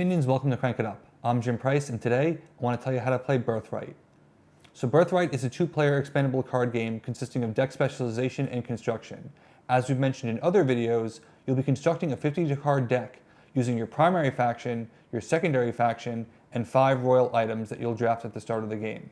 minions, welcome to Crank It Up. I'm Jim Price, and today I want to tell you how to play Birthright. So Birthright is a two-player expandable card game consisting of deck specialization and construction. As we've mentioned in other videos, you'll be constructing a 50-card deck using your primary faction, your secondary faction, and 5 royal items that you'll draft at the start of the game.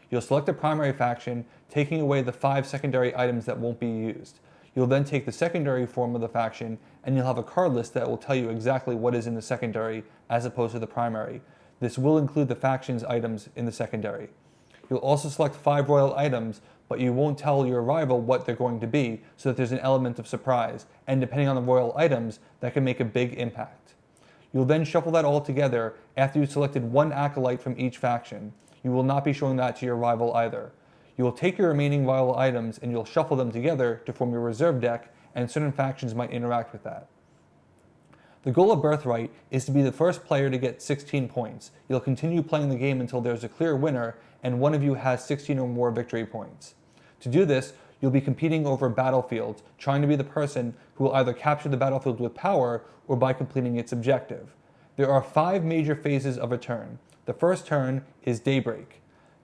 You'll select the primary faction, taking away the 5 secondary items that won't be used. You'll then take the secondary form of the faction, and you'll have a card list that will tell you exactly what is in the secondary as opposed to the primary. This will include the faction's items in the secondary. You'll also select 5 royal items, but you won't tell your rival what they're going to be, so that there's an element of surprise, and depending on the royal items, that can make a big impact. You'll then shuffle that all together after you've selected one acolyte from each faction. You will not be showing that to your rival either. You will take your remaining rival items and you'll shuffle them together to form your reserve deck, and certain factions might interact with that. The goal of Birthright is to be the first player to get 16 points. You'll continue playing the game until there's a clear winner and one of you has 16 or more victory points. To do this, you'll be competing over battlefields, trying to be the person who will either capture the battlefield with power or by completing its objective. There are 5 major phases of a turn. The first turn is Daybreak.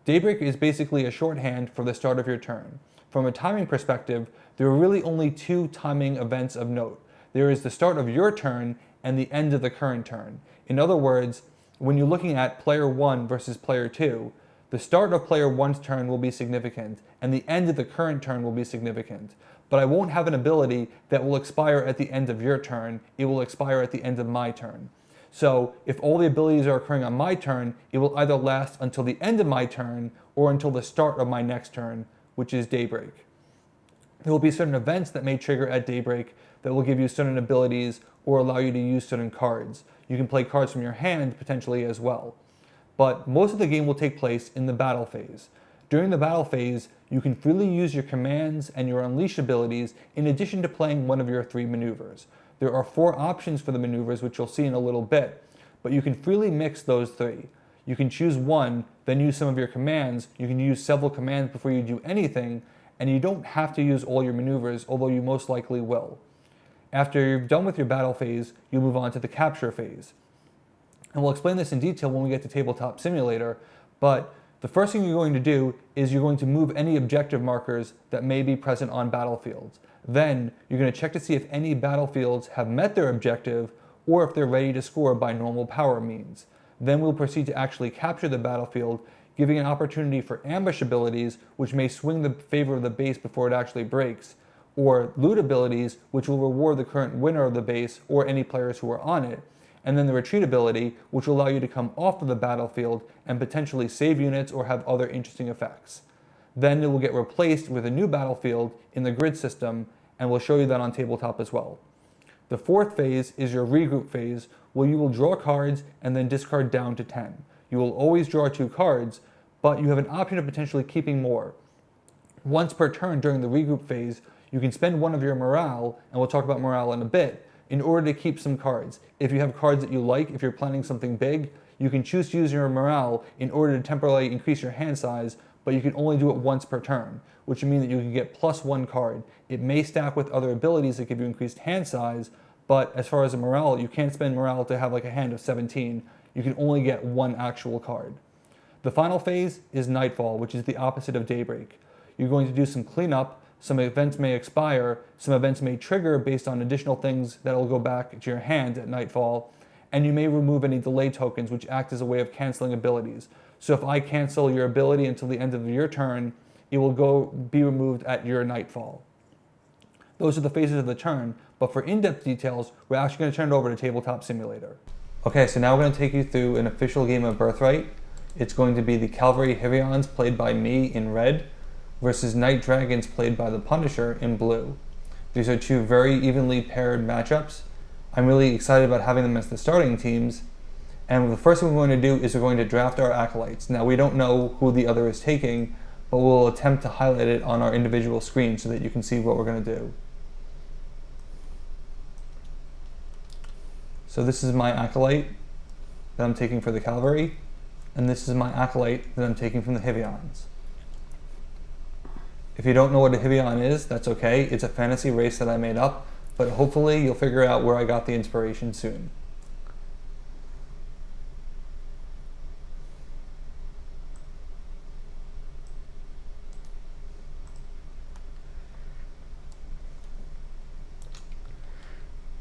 Daybreak is basically a shorthand for the start of your turn. From a timing perspective, there are really only 2 timing events of note. There is the start of your turn and the end of the current turn. In other words, when you're looking at player 1 versus player 2, the start of player 1's turn will be significant and the end of the current turn will be significant. But I won't have an ability that will expire at the end of your turn, it will expire at the end of my turn. So if all the abilities are occurring on my turn, it will either last until the end of my turn or until the start of my next turn, which is Daybreak. There will be certain events that may trigger at Daybreak that will give you certain abilities or allow you to use certain cards. You can play cards from your hand potentially as well. But most of the game will take place in the battle phase. During the battle phase, you can freely use your commands and your unleash abilities in addition to playing one of your 3 maneuvers. There are 4 options for the maneuvers, which you'll see in a little bit, but you can freely mix those 3. You can choose one, then use some of your commands. You can use several commands before you do anything, and you don't have to use all your maneuvers, although you most likely will. After you're done with your battle phase, you'll move on to the capture phase. And we'll explain this in detail when we get to Tabletop Simulator, but the first thing you're going to do is you're going to move any objective markers that may be present on battlefields. Then you're going to check to see if any battlefields have met their objective or if they're ready to score by normal power means. Then we'll proceed to actually capture the battlefield, giving an opportunity for ambush abilities, which may swing the favor of the base before it actually breaks, or loot abilities, which will reward the current winner of the base or any players who are on it, and then the retreat ability, which will allow you to come off of the battlefield and potentially save units or have other interesting effects. Then it will get replaced with a new battlefield in the grid system, and we'll show you that on tabletop as well. The 4th phase is your regroup phase, where you will draw cards and then discard down to 10. You will always draw 2 cards, but you have an option of potentially keeping more. Once per turn during the regroup phase, you can spend one of your morale, and we'll talk about morale in a bit, in order to keep some cards. If you have cards that you like, if you're planning something big, you can choose to use your morale in order to temporarily increase your hand size, but you can only do it once per turn, which would mean that you can get +1 card. It may stack with other abilities that give you increased hand size, but as far as the morale, you can't spend morale to have like a hand of 17. You can only get 1 actual card. The final phase is Nightfall, which is the opposite of Daybreak. You're going to do some cleanup. Some events may expire, some events may trigger based on additional things that will go back to your hand at Nightfall, and you may remove any delay tokens which act as a way of canceling abilities. So if I cancel your ability until the end of your turn, it will be removed at your Nightfall. Those are the phases of the turn, but for in-depth details, we're actually going to turn it over to Tabletop Simulator. Okay, so now we're going to take you through an official game of Birthright. It's going to be the Cavalry Hivions, played by me in red, versus Night Dragons, played by the Punisher in blue. These are 2 very evenly paired matchups. I'm really excited about having them as the starting teams. And the first thing we're going to do is we're going to draft our Acolytes. Now we don't know who the other is taking, but we'll attempt to highlight it on our individual screen so that you can see what we're going to do. So this is my Acolyte that I'm taking for the Cavalry, and this is my Acolyte that I'm taking from the Hivions. If you don't know what a Hivion is, that's okay. It's a fantasy race that I made up, but hopefully you'll figure out where I got the inspiration soon.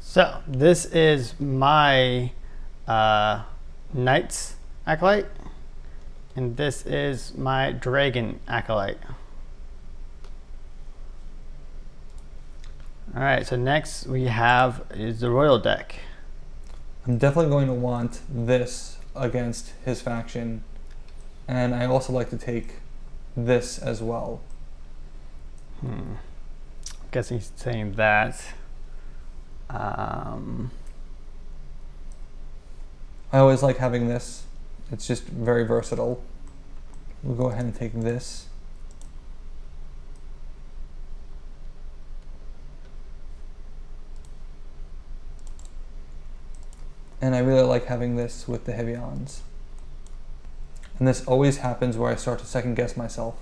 So this is my Knight's Acolyte, and this is my Dragon Acolyte. All right, so next we have is the Royal deck. I'm definitely going to want this against his faction, and I also like to take this as well. Guess he's saying that. I always like having this. It's just very versatile. We'll go ahead and take this. And I really like having this with the Heavions. And this always happens where I start to second guess myself.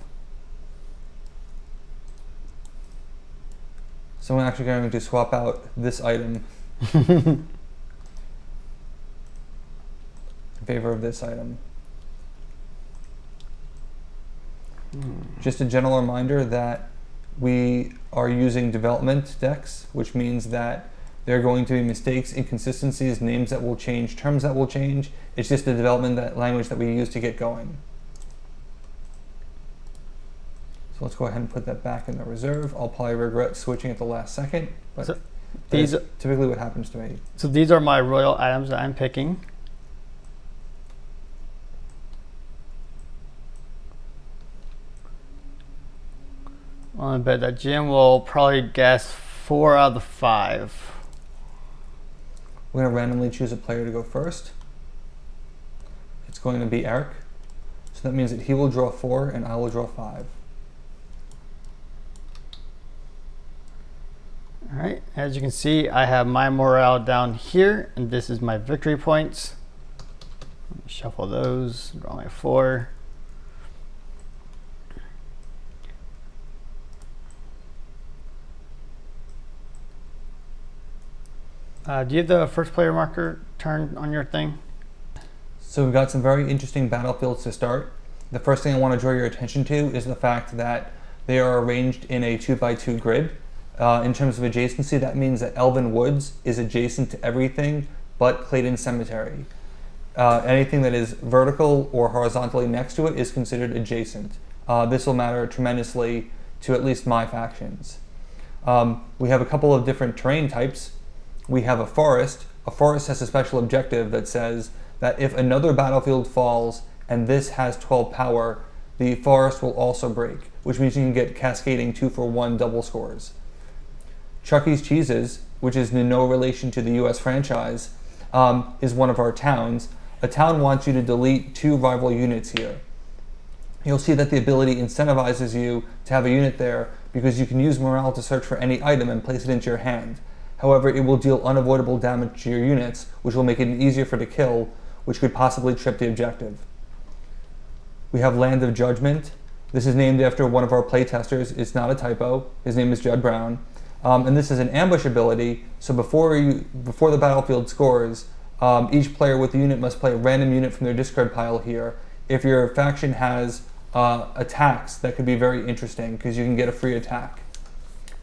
So I'm actually going to swap out this item in favor of this item. Just a general reminder that we are using development decks, which means that there are going to be mistakes, inconsistencies, names that will change, terms that will change. It's just the development language that we use to get going. So let's go ahead and put that back in the reserve. I'll probably regret switching at the last second, but So that's typically what happens to me. So these are my royal items that I'm picking. I bet that Jim will probably guess 4 out of the 5. We're going to randomly choose a player to go first. It's going to be Eric. So that means that he will draw 4 and I will draw 5. All right, as you can see, I have my morale down here, and this is my victory points. Let me shuffle those, draw my 4. Do you have the first player marker turned on your thing? So we've got some very interesting battlefields to start. The first thing I want to draw your attention to is the fact that they are arranged in a 2x2 grid. In terms of adjacency, that means that Elven Woods is adjacent to everything but Clayton Cemetery. Anything that is vertical or horizontally next to it is considered adjacent. This will matter tremendously to at least my factions. We have a couple of different terrain types. We have a forest. A forest has a special objective that says that if another battlefield falls and this has 12 power, the forest will also break, which means you can get cascading 2-for-1 double scores. Chucky's Cheeses, which is in no relation to the US franchise, is one of our towns. A town wants you to delete 2 rival units here. You'll see that the ability incentivizes you to have a unit there because you can use morale to search for any item and place it into your hand. However, it will deal unavoidable damage to your units, which will make it easier for it to kill, which could possibly trip the objective. We have Land of Judgment. This is named after one of our playtesters. It's not a typo. His name is Judd Brown. And this is an ambush ability, so before the battlefield scores, each player with the unit must play a random unit from their discard pile here. If your faction has attacks, that could be very interesting because you can get a free attack.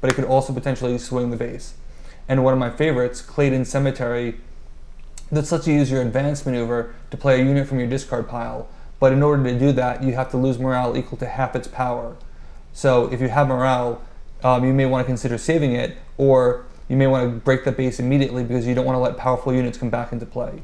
But it could also potentially swing the base. And one of my favorites, Clayton Cemetery, this lets you use your advanced maneuver to play a unit from your discard pile. But in order to do that, you have to lose morale equal to half its power. So if you have morale, you may want to consider saving it, or you may want to break the base immediately because you don't want to let powerful units come back into play.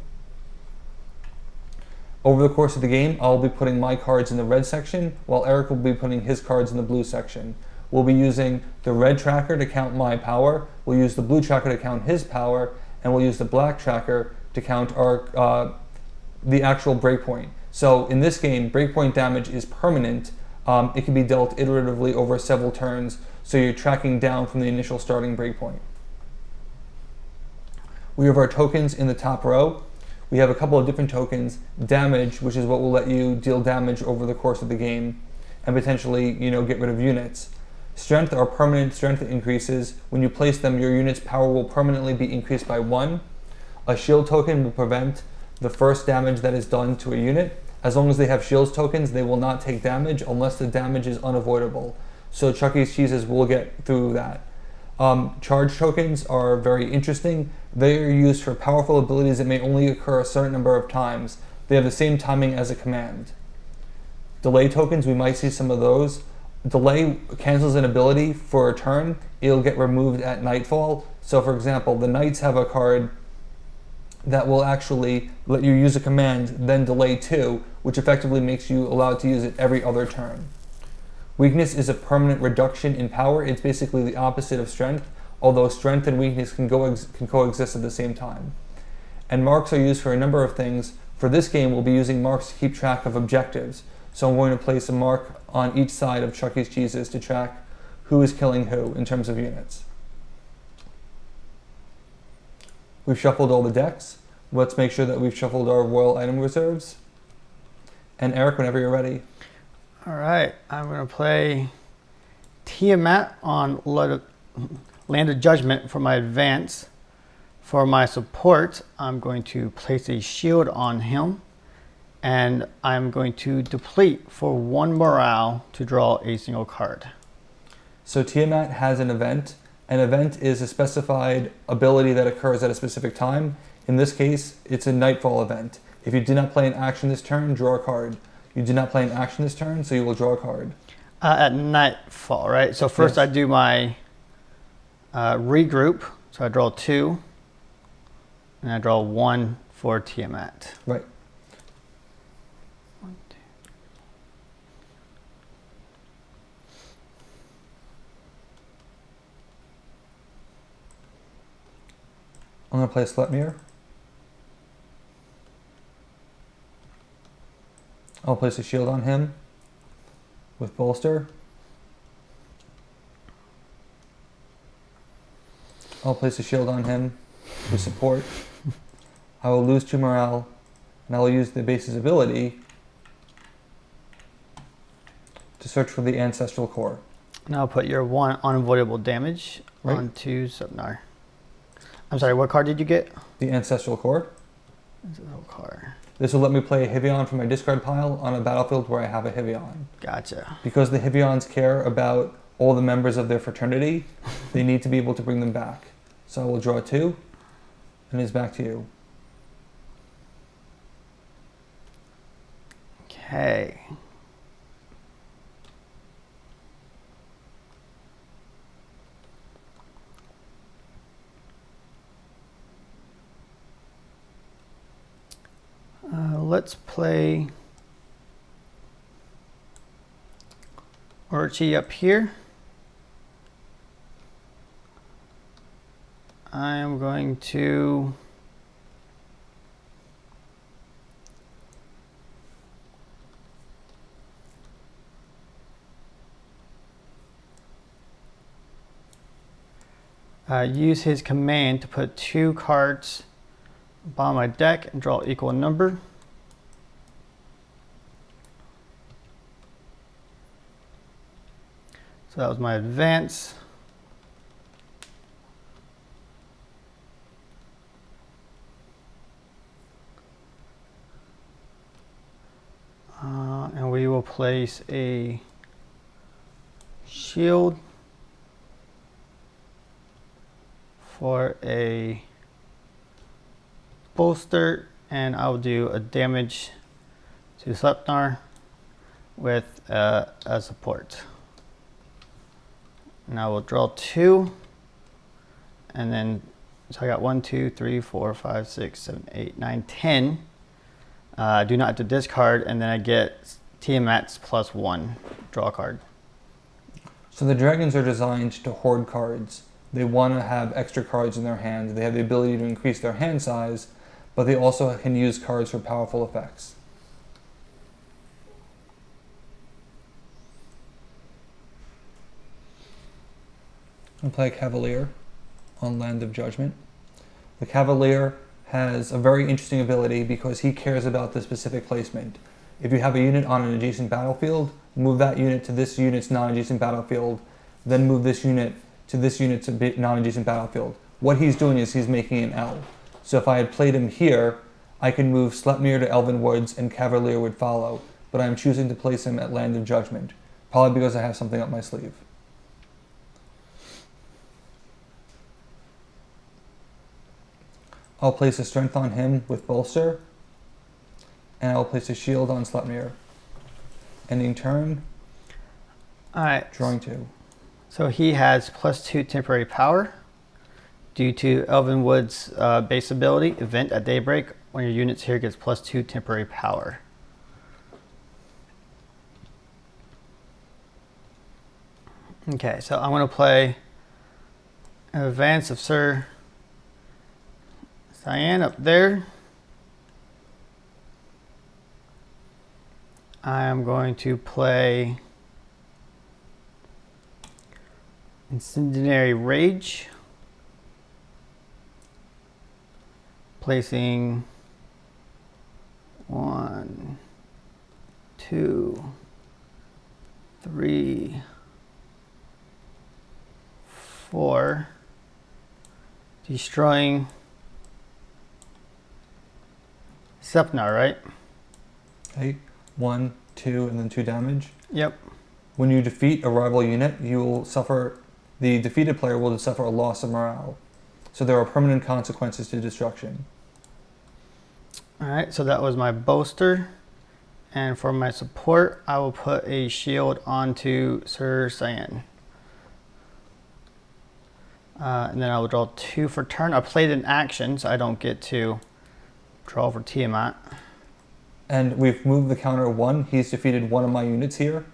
Over the course of the game, I'll be putting my cards in the red section, while Eric will be putting his cards in the blue section. We'll be using the red tracker to count my power, we'll use the blue tracker to count his power, and we'll use the black tracker to count the actual breakpoint. So in this game, breakpoint damage is permanent. It can be dealt iteratively over several turns, so you're tracking down from the initial starting breakpoint. We have our tokens in the top row. We have a couple of different tokens. Damage, which is what will let you deal damage over the course of the game, and potentially, get rid of units. Strength are permanent strength increases. When you place them, your unit's power will permanently be increased by 1. A shield token will prevent the first damage that is done to a unit. As long as they have shields tokens, they will not take damage unless the damage is unavoidable. So Chucky's Cheeses will get through that. Charge tokens are very interesting. They are used for powerful abilities that may only occur a certain number of times. They have the same timing as a command. Delay tokens, we might see some of those. Delay cancels an ability for a turn. It'll get removed at Nightfall. So for example, the Knights have a card that will actually let you use a command, then delay 2, which effectively makes you allowed to use it every other turn. Weakness is a permanent reduction in power. It's basically the opposite of strength, although strength and weakness can coexist at the same time. And marks are used for a number of things. For this game, we'll be using marks to keep track of objectives. So I'm going to place a mark on each side of Chuck E. Cheese's to track who is killing who in terms of units. We've shuffled all the decks. Let's make sure that we've shuffled our royal item reserves. And Eric, whenever you're ready. All right, I'm going to play Tiamat on Land of Judgment for my advance. For my support, I'm going to place a shield on him, and I'm going to deplete for 1 morale to draw a single card. So Tiamat has an event. An event is a specified ability that occurs at a specific time. In this case, it's a Nightfall event. If you did not play an action this turn, draw a card. You did not play an action this turn, so you will draw a card. At Nightfall, right? So first Yes. I do my regroup. So I draw 2, and I draw 1 for Tiamat. Right. 1, 2. I'm going to play Sletmir. I'll place a shield on him with Bolster. I'll place a shield on him with support. I will lose 2 morale, and I will use the base's ability to search for the Ancestral Core. Now I'll put your 1 unavoidable damage Right. onto Subnar. I'm sorry, what card did you get? The Ancestral Core. Ancestral card. This will let me play a Hivion from my discard pile on a battlefield where I have a Hivion. Gotcha. Because the Hivions care about all the members of their fraternity, they need to be able to bring them back. So I will draw 2, and it's back to you. Okay. Let's play Orchi up here. I am going to use his command to put 2 cards bottom of my deck and draw equal number. So that was my advance. And we will place a shield for a bolster, and I'll do a damage to Slepnar with a support. And I will draw 2, and then so I got 1, 2, 3, 4, 5, 6, 7, 8, 9, 10. I do not have to discard, and then I get Tiamat's +1 draw a card. So the dragons are designed to hoard cards. They want to have extra cards in their hand. They have the ability to increase their hand size, but they also can use cards for powerful effects. I'm going to play a Cavalier on Land of Judgment. The Cavalier has a very interesting ability because he cares about the specific placement. If you have a unit on an adjacent battlefield, move that unit to this unit's non-adjacent battlefield, then move this unit to this unit's non-adjacent battlefield. What he's doing is he's making an L. So if I had played him here, I can move Sletmir to Elven Woods and Cavalier would follow, but I'm choosing to place him at Land of Judgment, probably because I have something up my sleeve. I'll place a strength on him with bolster, and I'll place a shield on Sleipnir. Ending turn, All right. drawing 2. So he has +2 temporary power. Due to Elvenwood's base ability, event at Daybreak, one of your units here gets +2 temporary power. Okay, so I'm going to play an advance of Sir Cyan up there. I am going to play Incendiary Rage, placing 1, 2, 3, 4, destroying Sepnar, right? Okay, 1, 2, and then 2 damage. Yep. When you defeat a rival unit, the defeated player will suffer a loss of morale. So there are permanent consequences to destruction. All right, so that was my bolster. And for my support, I will put a shield onto Sir Cyan. And then I will draw 2 for turn. I played an action, so I don't get to draw for Tiamat. And we've moved the counter 1. He's defeated one of my units here.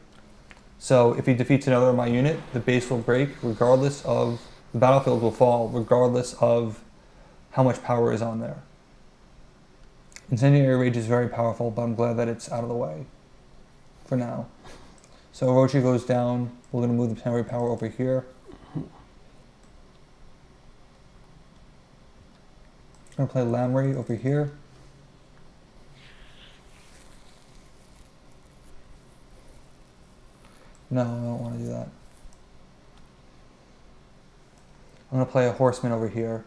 So if he defeats another of my unit, the base will break regardless of, the battlefield will fall regardless of how much power is on there. Incendiary Rage is very powerful, but I'm glad that it's out of the way for now. So Orochi goes down. We're going to move the temporary power over here. I'm going to play Lamry over here. No, I don't want to do that. I'm going to play a Horseman over here.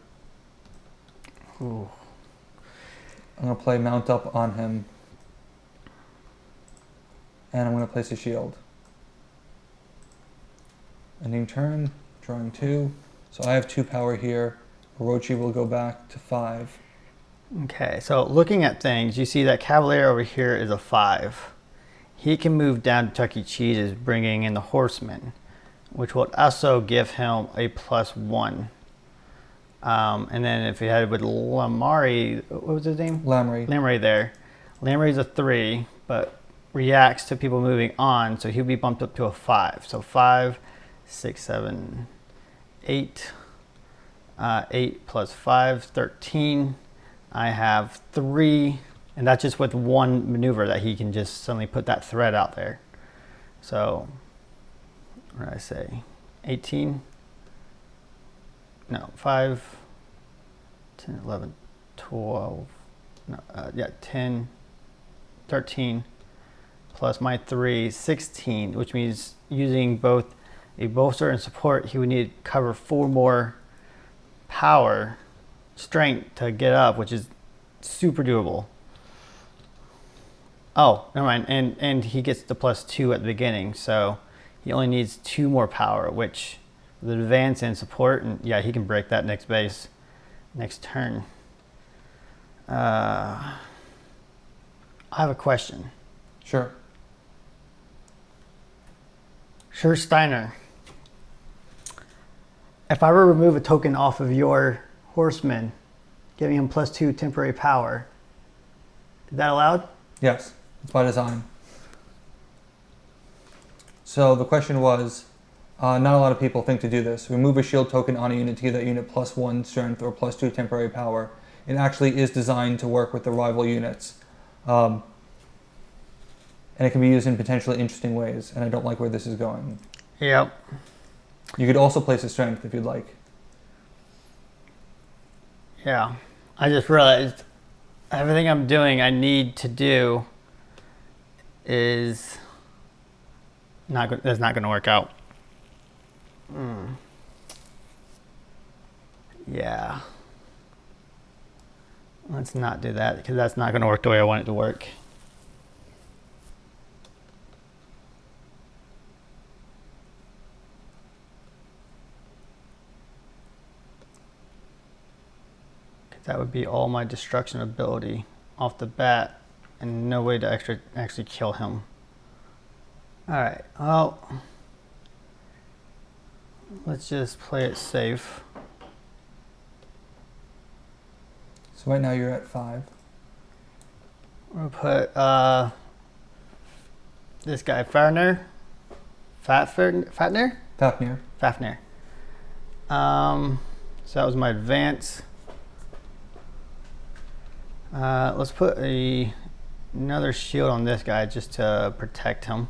Ooh. I'm going to play Mount Up on him. And I'm going to place a shield. Ending turn, drawing 2. So I have 2 power here. Orochi will go back to 5. Okay, so looking at things, you see that Cavalier over here is a 5. He can move down to Chuck E. Cheese's, bringing in the Horseman, which will also give him a +1. And then if he had it with Lamari, what was his name? Lamry. Lamry there. Lamry's a 3, but reacts to people moving on, so he'll be bumped up to a 5. So 5, 6, 7, 8. 8 plus 5, 13. I have 3, and that's just with one maneuver that he can just suddenly put that thread out there. So, what did I say? 18? No, 5, 10, 11, 12, no, 10, 13, plus my 3, 16, which means using both a bolster and support, he would need to cover 4 more power, strength to get up, which is super doable. Oh, never mind. And he gets the +2 at the beginning, so he only needs 2 more power, which with advance and support, and yeah, he can break that next base, next turn. I have a question. Sure. Sure, Steiner. If I were to remove a token off of your Horseman, giving him +2 temporary power, is that allowed? Yes, it's by design. So the question was, not a lot of people think to do this. Remove a shield token on a unit to give that unit +1 strength or +2 temporary power. It actually is designed to work with the rival units. And it can be used in potentially interesting ways, and I don't like where this is going. Yep. You could also place a strength if you'd like. Yeah. I just realized everything I'm doing I need to do is that's not going to work out. Yeah. Let's not do that because that's not going to work the way I want it to work. That would be all my destruction ability off the bat, and no way to actually kill him. All right, well, let's just play it safe. So right now you're at 5. We'll put this guy, Fafnir. Fafnir. Fafnir. So that was my advance. Let's put another shield on this guy just to protect him.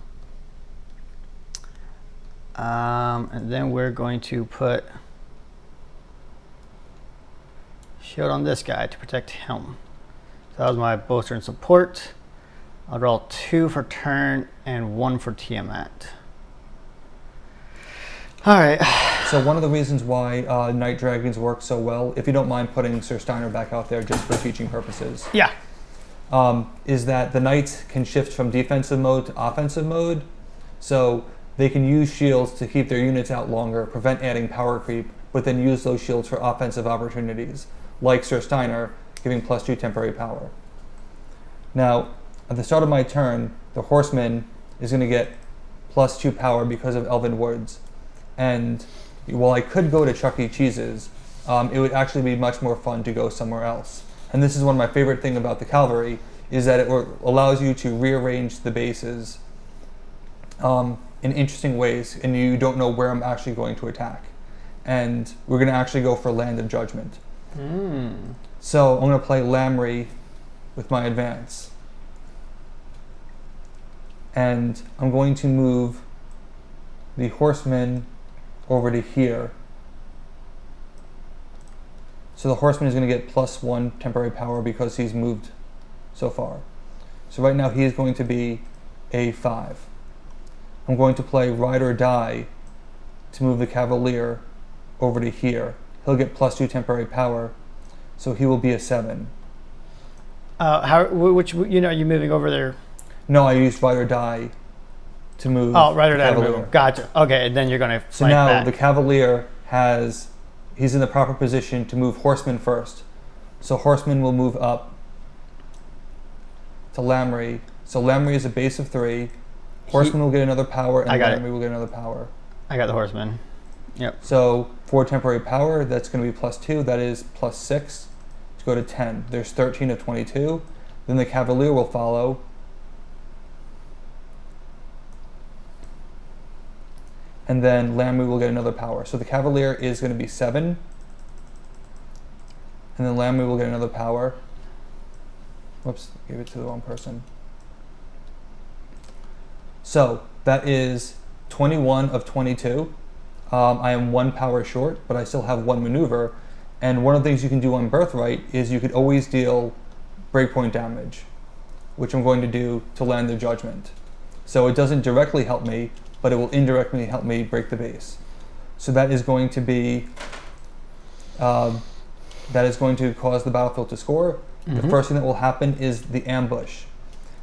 And then we're going to put shield on this guy to protect him. So that was my bolster and support. I'll draw 2 for turn and 1 for Tiamat. All right. So one of the reasons why Night Dragons work so well, if you don't mind putting Sir Steiner back out there just for teaching purposes. Yeah. Is that the Knights can shift from defensive mode to offensive mode. So they can use shields to keep their units out longer, prevent adding power creep, but then use those shields for offensive opportunities, like Sir Steiner, giving +2 temporary power. Now, at the start of my turn, the Horseman is going to get +2 power because of Elven Woods. And while I could go to Chuck E. Cheese's, it would actually be much more fun to go somewhere else. And this is one of my favorite things about the Cavalry, is that it allows you to rearrange the bases in interesting ways, and you don't know where I'm actually going to attack. And we're going to actually go for Land of Judgment. So I'm going to play Lamry with my advance. And I'm going to move the Horseman over to here. So the Horseman is going to get +1 temporary power because he's moved so far. So right now he is going to be a 5. I'm going to play Ride or Die to move the Cavalier over to here. He'll get +2 temporary power, so he will be a 7. Which are you moving over there? No, I used Ride or Die to move. Oh, Ride or Die to Cavalier. move. Gotcha. Okay, and then you're going to So flank now back. the Cavalier he's in the proper position to move Horseman first. So Horseman will move up to Lamry. So Lamry is a base of 3. Horseman will get another power, and Lamry will get another power. I got the Horseman. Yep. So for temporary power, that's going to be +2. That is +6 to go to 10. There's 13 of 22. Then the Cavalier will follow. And then Lamry will get another power. So the Cavalier is going to be 7. And then Lamry will get another power. Whoops, gave it to the wrong person. So that is 21 of 22. I am 1 power short, but I still have 1 maneuver. And one of the things you can do on Birthright is you could always deal breakpoint damage, which I'm going to do to Land of Judgment. So it doesn't directly help me, but it will indirectly help me break the base. So that is going to be, that is going to cause the battlefield to score. The first thing that will happen is the ambush.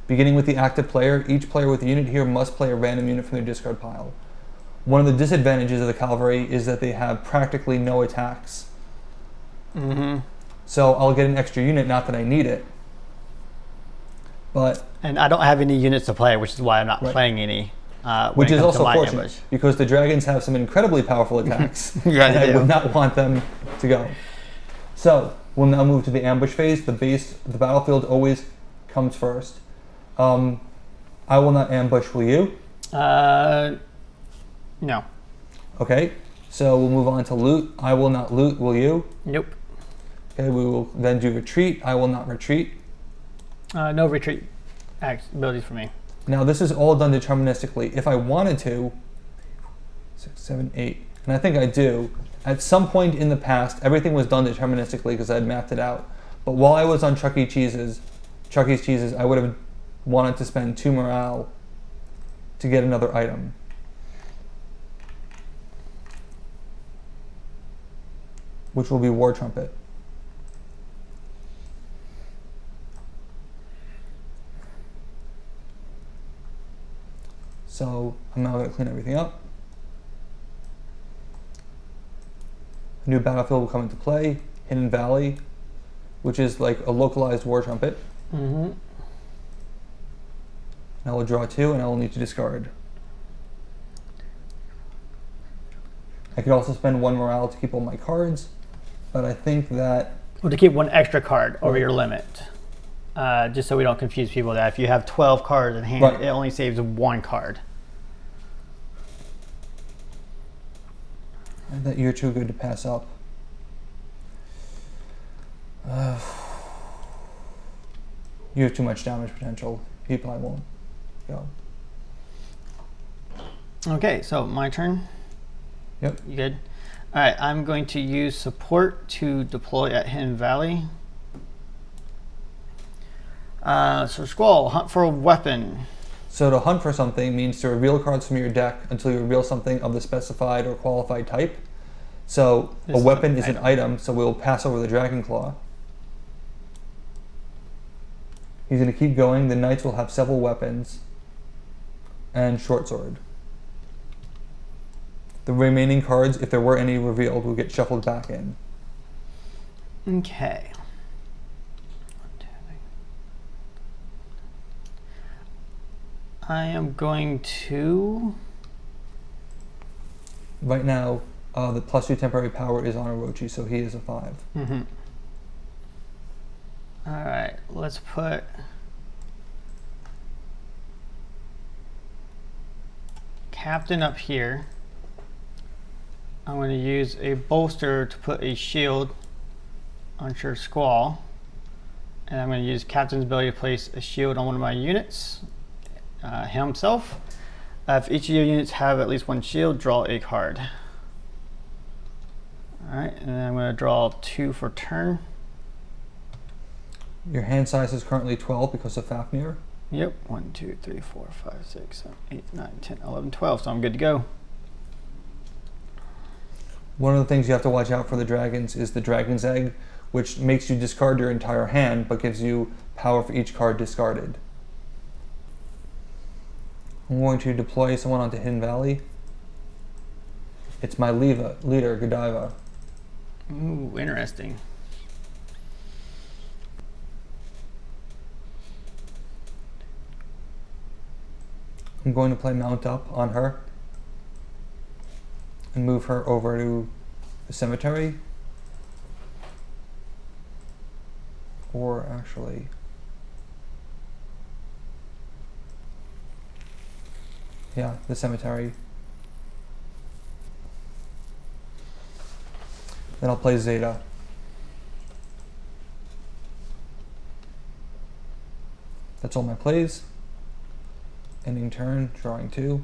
Beginning with the active player, each player with a unit here must play a random unit from their discard pile. One of the disadvantages of the Cavalry is that they have practically no attacks. So I'll get an extra unit, not that I need it. And I don't have any units to play, which is why I'm not playing any. Which is also fortunate, because the dragons have some incredibly powerful attacks. And I would not want them to go. So we'll now move to the ambush phase. The battlefield always comes first. I will not ambush, will you? No. Okay, so we'll move on to loot. I will not loot, will you? Nope. Okay, we will then do retreat. I will not retreat. No retreat abilities for me. Now this is all done deterministically. If I wanted to, 6, 7, 8, and I think I do, at some point in the past, everything was done deterministically because I'd mapped it out. But while I was on Chuck E. Cheese's, I would have wanted to spend 2 morale to get another item. Which will be War Trumpet. So I'm now going to clean everything up. A new battlefield will come into play, Hidden Valley. which is like a localized war trumpet. Mm-hmm. I will draw 2, and I will need to discard. I could also spend 1 morale to keep all my cards, but I think that... Well, to keep 1 extra card over Right. your limit. Just so we don't confuse people that if you have 12 cards in hand, Right. it only saves 1 card. And that you're too good to pass up. You have too much damage potential. He probably won't go. Okay, so my turn. Yep. You good? All right, I'm going to use support to deploy at Hidden Valley. So Squall, hunt for a weapon. So to hunt for something means to reveal cards from your deck until you reveal something of the specified or qualified type. So This a is weapon an is an item, so we'll pass over the Dragon Claw. He's going to keep going. The Knights will have several weapons and short sword. The remaining cards, if there were any revealed, will get shuffled back in. Okay. I am going to... Right now, the +2 temporary power is on Orochi, so he is a 5. Mm-hmm. All right, let's put... Captain up here. I'm going to use a bolster to put a shield on Sure Squall. And I'm going to use Captain's ability to place a shield on one of my units, himself. If each of your units have at least 1 shield, draw a card. Alright, and then I'm going to draw 2 for turn. Your hand size is currently 12 because of Fafnir. Yep, 1, 2, 3, 4, 5, 6, 7, 8, 9, 10, 11, 12, so I'm good to go. One of the things you have to watch out for the dragons is the Dragon's Egg, which makes you discard your entire hand, but gives you power for each card discarded. I'm going to deploy someone onto Hidden Valley. It's my leader, Godiva. Ooh, interesting. I'm going to play Mount Up on her and move her over to the cemetery. Or actually... yeah, the cemetery. Then I'll play Zeta. That's all my plays. Ending turn, drawing 2.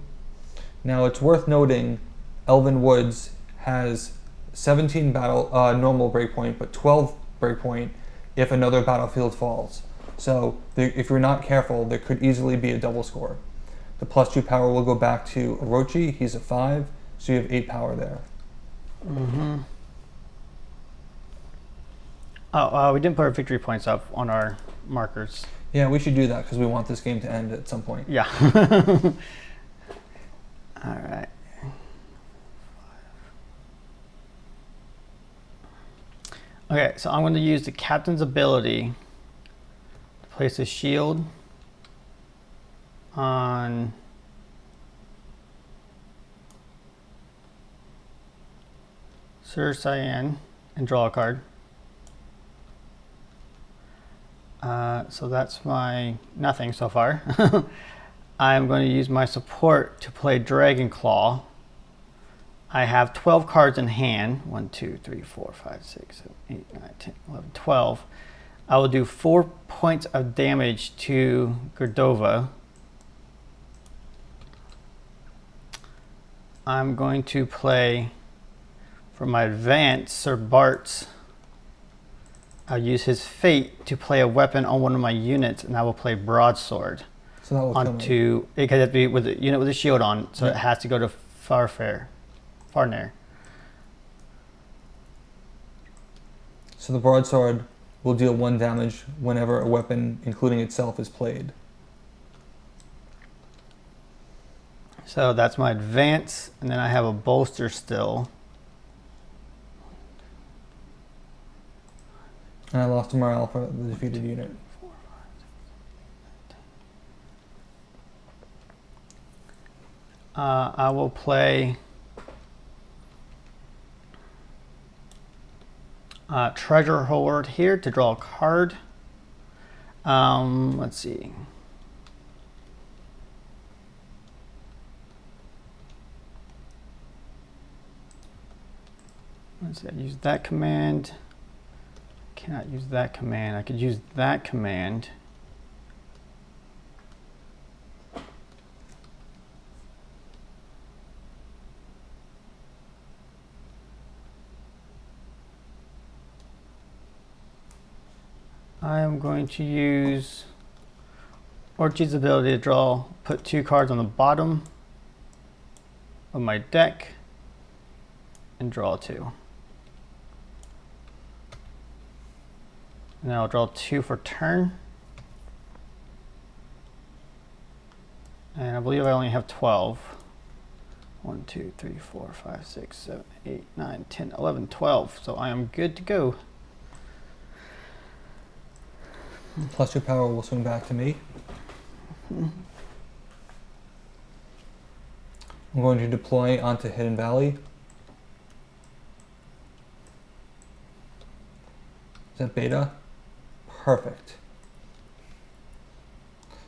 Now it's worth noting, Elven Woods has 17 normal breakpoint, but 12 breakpoint if another battlefield falls. So if you're not careful, there could easily be a double score. The +2 power will go back to Orochi. He's a 5, so you have 8 power there. Mm-hmm. Oh, we didn't put our victory points up on our markers. Yeah, we should do that because we want this game to end at some point. Yeah. All right. Okay, so I'm going to use the captain's ability to place a shield on Sir Cyan and draw a card. So that's my nothing so far. I'm going to use my support to play Dragon Claw. I have 12 cards in hand. 1, 2, 3, 4, 5, 6, 7, 8, 9, 10, 11, 12. I will do 4 points of damage to Gordova. I'm going to play, for my advance, Sir Bart's. I'll use his fate to play a weapon on one of my units, and I will play Broadsword. So that will kill me. Onto it has to be with a unit with a shield on, so it has to go to Farnair. So the broadsword will deal 1 damage whenever a weapon, including itself, is played. So that's my advance, and then I have a bolster still. And I lost a morale for the defeated unit. I will play Treasure Hoard here to draw a card. Let's see. Let's see, I use that command. Cannot use that command. I could use that command. I am going to use Orchid's ability to draw, put 2 cards on the bottom of my deck and draw 2. And then I'll draw 2 for turn. And I believe I only have 12. 1, 2, 3, 4, 5, 6, 7, 8, 9, 10, 11, 12. So I am good to go. Plus 2 power will swing back to me. I'm going to deploy onto Hidden Valley. Is that beta? Perfect.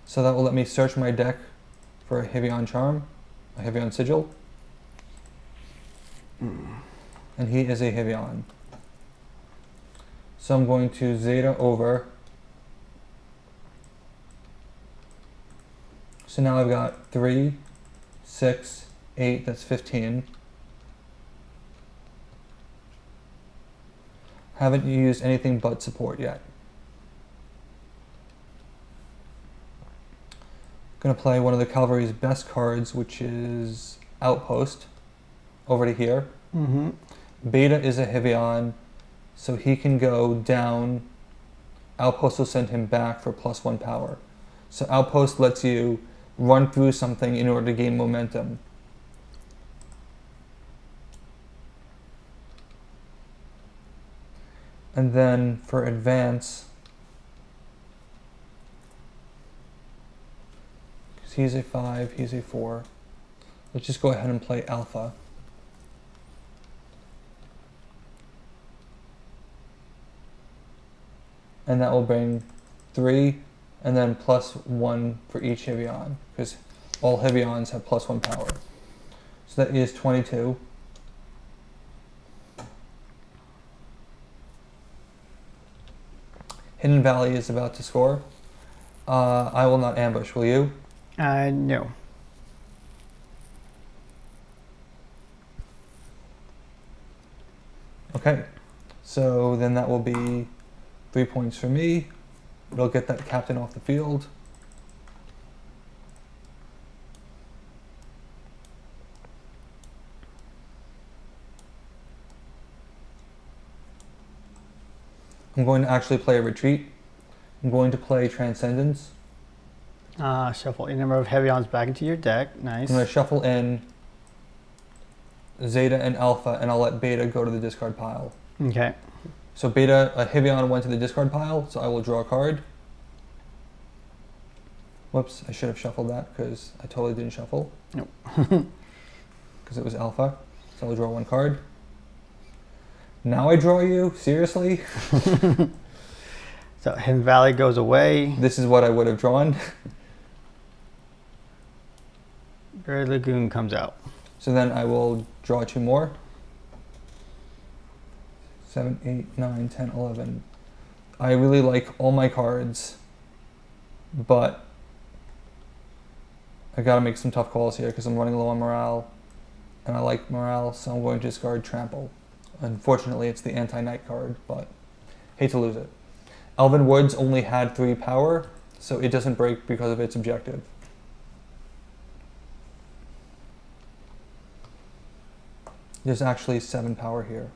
So that will let me search my deck for a Heavyon Charm, a Heavyon Sigil. And he is a Heavyon. So I'm going to Zeta over. So now I've got 3, 6, 8, that's 15. Haven't used anything but support yet. Gonna play one of the cavalry's best cards, which is Outpost, over to here. Beta is a Heavyon, so he can go down. Outpost will send him back for +1 power. So Outpost lets you run through something in order to gain momentum. And then for advance, because he's a 5, he's a 4, let's just go ahead and play Alpha. And that will bring 3, and then +1 for each Heavyon, because all Heavyons have +1 power. So that is 22. Hidden Valley is about to score. I will not ambush, will you? No. Okay, so then that will be 3 points for me. It'll get that captain off the field. I'm going to actually play a retreat. I'm going to play Transcendence. Shuffle a number of Heavyons back into your deck. Nice. I'm going to shuffle in Zeta and Alpha, and I'll let Beta go to the discard pile. Okay. So Beta, a Heavyon went to the discard pile, so I will draw a card. Whoops, I should have shuffled that because I totally didn't shuffle. Nope. Because it was Alpha. So I'll draw 1 card. Now I draw you? Seriously? So Hidden Valley goes away. This is what I would have drawn. Buried Lagoon comes out. So then I will draw 2 more. 7, 8, 9, 10, 11. I really like all my cards, but I gotta make some tough calls here because I'm running low on morale, and I like morale, so I'm going to discard Trample. Unfortunately, it's the anti-knight card, but hate to lose it. Elven Woods only had 3 power, so it doesn't break because of its objective. There's actually 7 power here.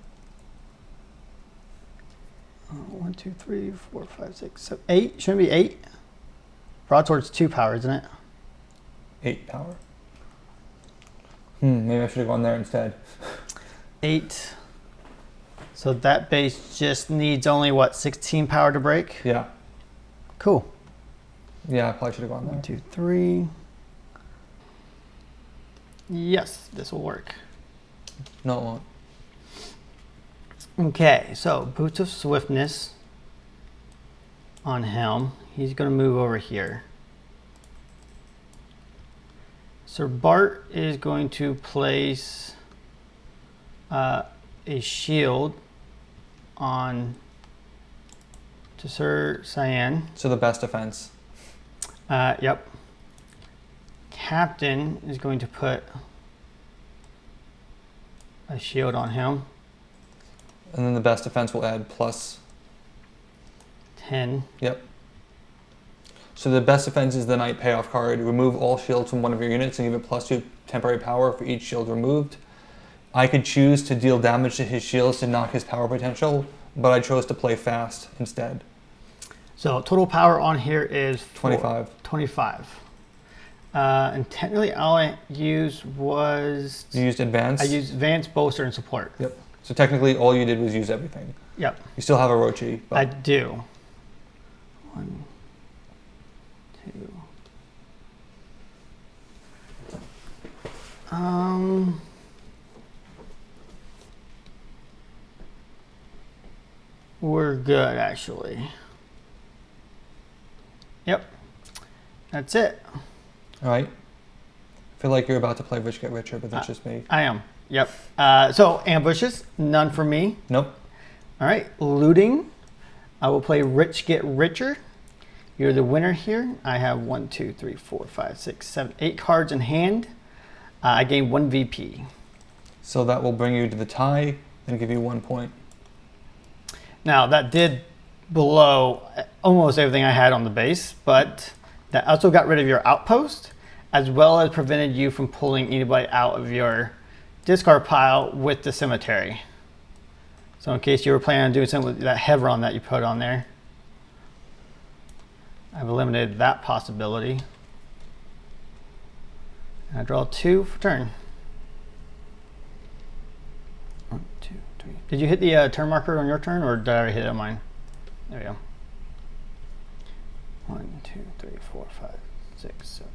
1, 2, 3, 4, 5, 6, 7, 8. Shouldn't it be 8? Broadsword's 2 power, isn't it? 8 power. Maybe I should have gone there instead. 8. So that base just needs only, what, 16 power to break? Yeah. Cool. Yeah, I probably should have gone there. 1, 2, 3. Yes, this will work. No, it won't. Okay, so Boots of Swiftness on him. He's going to move over here. Sir Bart is going to place a shield on to Sir Cyan. So the best defense. Yep. Captain is going to put a shield on him. And then the best defense will add plus 10. Yep. So the best defense is the Knight payoff card. Remove all shields from one of your units and give it +2 temporary power for each shield removed. I could choose to deal damage to his shields to knock his power potential, but I chose to play fast instead. So total power on here is 25. 25. And technically all I used was... You used advance? I used advance, bolster, and support. Yep. So technically all you did was use everything. Yep. You still have a Orochi. But... I do. 1, 2. We're good, actually. Yep. That's it. All right. I feel like you're about to play Rich Get Richer, but that's just me. I am. Yep. So ambushes, none for me. Nope. All right. Looting. I will play Rich Get Richer. You're the winner here. I have 1, 2, 3, 4, 5, 6, 7, 8 cards in hand. I gain 1 VP. So that will bring you to the tie and give you 1 point. Now that did blow almost everything I had on the base, but that also got rid of your outpost, as well as prevented you from pulling anybody out of your discard pile with the cemetery. So in case you were planning on doing something with that Hevron that you put on there, I've eliminated that possibility. And I draw 2 for turn. 1, 2, 3. Did you hit the turn marker on your turn, or did I already hit it on mine? There we go. 1, 2, 3, 4, 5, 6, 7,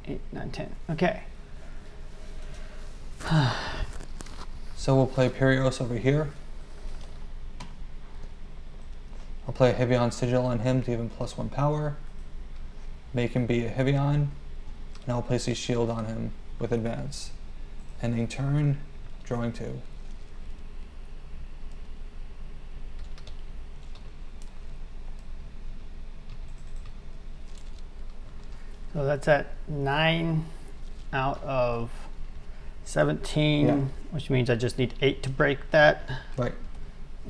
8, 9, 10. Okay. So we'll play Perios over here. I'll play a Hevion Sigil on him to give him +1 power. Make him be a Hevion. And I'll place a shield on him with advance. Ending turn, drawing 2. So that's at 9 out of 17, Yeah. which means I just need 8 to break that. Right.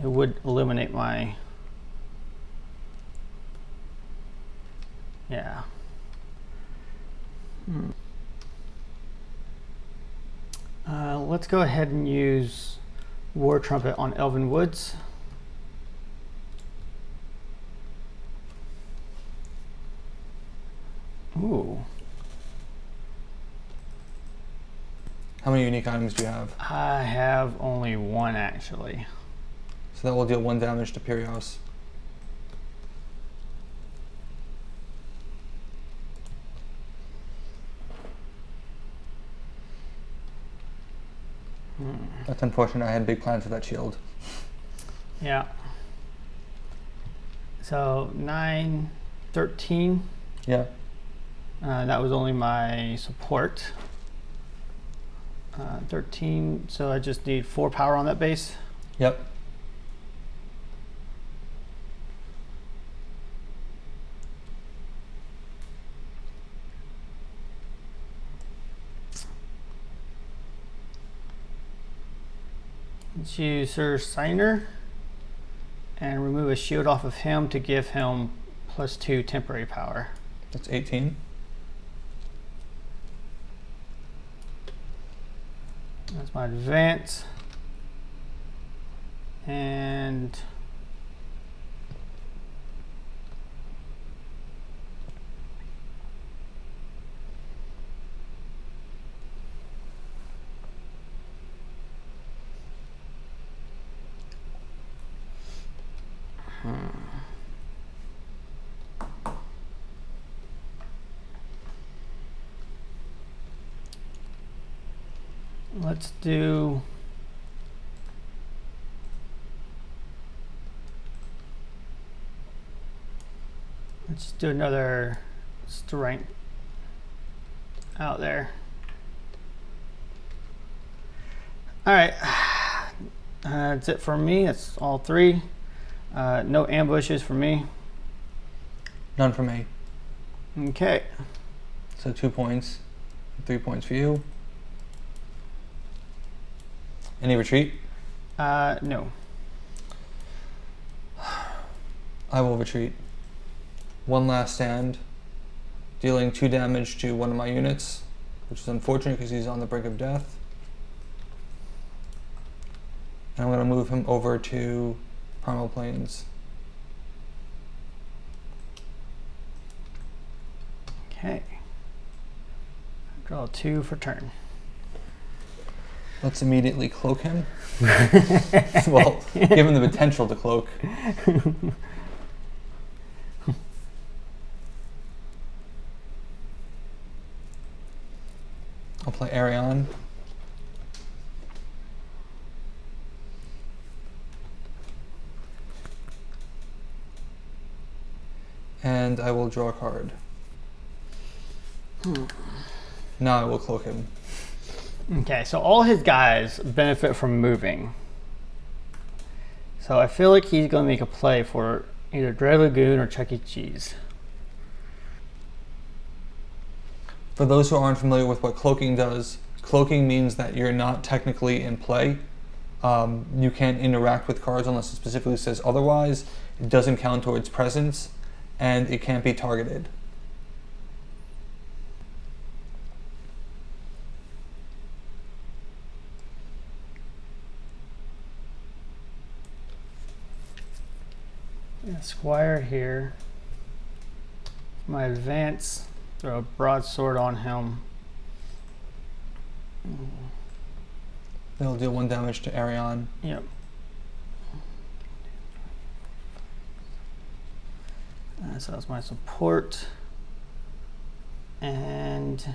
It would eliminate my... Yeah. Let's go ahead and use War Trumpet on Elven Woods. Ooh. How many unique items do you have? I have only 1 actually. So that will deal 1 damage to Perios. That's unfortunate. I had big plans for that shield. Yeah. So 9, 13. Yeah. That was only my support. 13, so I just need 4 power on that base. Yep. Let's use Sir Signer and remove a shield off of him to give him +2 temporary power. That's 18. That's my advance. And Let's do... Let's do another strength out there. All right, that's it for me. That's all three. No ambushes for me. None for me. Okay. So 2 points, 3 points for you. Any retreat? No. I will retreat. One last stand, dealing 2 damage to one of my units, which is unfortunate because he's on the brink of death. And I'm going to move him over to Primal Plains. Okay. Draw 2 for turn. Let's immediately cloak him. Well, give him the potential to cloak. I'll play Arion. And I will draw a card. Now I will cloak him. Okay, so all his guys benefit from moving. So I feel like he's going to make a play for either Dread Lagoon or Chuck E. Cheese. For those who aren't familiar with what cloaking does, cloaking means that you're not technically in play. You can't interact with cards unless it specifically says otherwise. It doesn't count towards presence, and it can't be targeted. Squire here. My advance, throw a broadsword on him. They'll deal 1 damage to Arion. Yep. So that's my support. And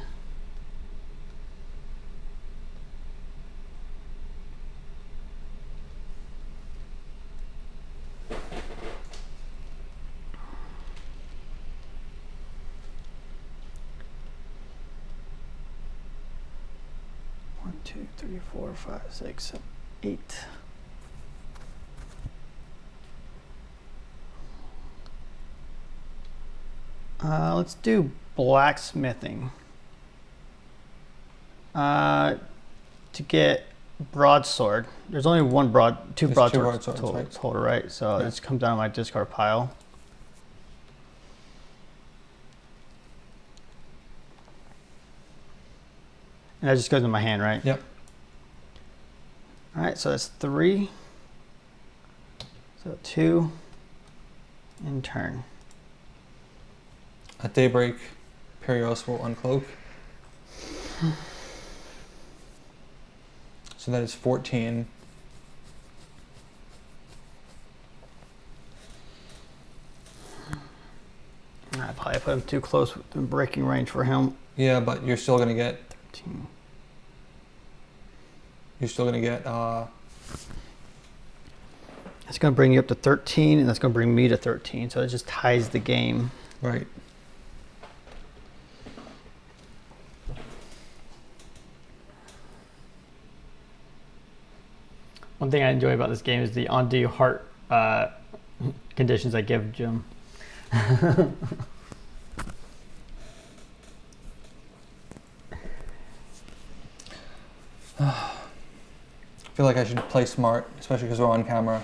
one, two, three, 4, 5, 6, 7, 8. Let's do blacksmithing. To get broadsword. There's only two broadswords total, right? So yeah. This comes down to my discard pile. And that just goes in my hand, right? Yep. All right, so that's 3. So 2 in turn. At Daybreak, Perios will uncloak. So that is 14. I probably put him too close in breaking range for him. Yeah, but you're still going to get... 13. You're still going to get... That's going to bring you up to 13, and that's going to bring me to 13. So it just ties the game. Right. One thing I enjoy about this game is the undue heart conditions I give Jim. I feel like I should play smart, especially because we're on camera.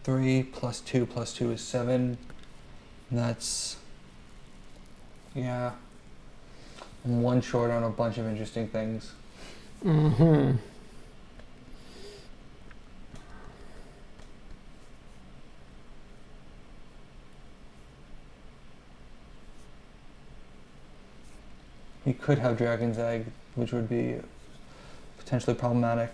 Three plus 2 is 7. And that's, yeah, I'm 1 short on a bunch of interesting things. Mm-hmm. We could have Dragon's Egg, which would be potentially problematic.